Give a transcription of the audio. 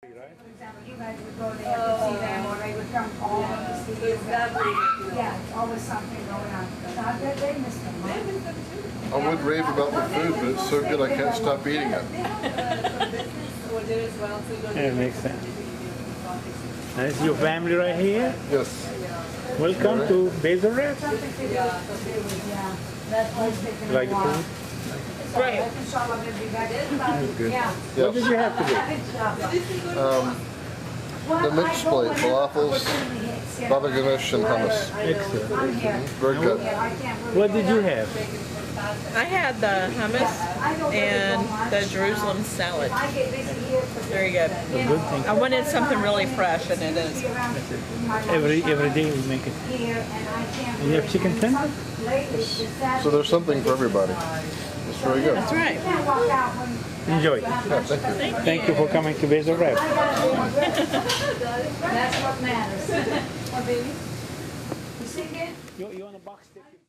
Right? For example, you guys would go there to see them, or they would come home to see them. Yeah, it's always something going on. So I bet they miss them. I would rave about the food, but it's so good I can't stop eating it. Yeah, it makes sense. And this is your family right here? Yes. Welcome to Basil Wrap. Yeah, that's why it's taking Like a the while. food? Right. Inshallah, we'll be back. Good. Yeah. What did you have today? The mixed plate, falafels, baba ganoush, and hummus. Excellent. I'm here. Very good. Yeah, I can't really What did you have? I had the hummus and the Jerusalem salad. I get busy here for Very good. Good thing. I wanted something really fresh, and it is. Every day we make it. Here, and I can't. And you have chicken tender? So there's something for everybody. It's very good. That's right. Can't walk out when. Enjoy. Yeah, thank you. Thank you for coming to Basil Wrap. That's what matters. Oh, baby. You see it? You want a box ticket?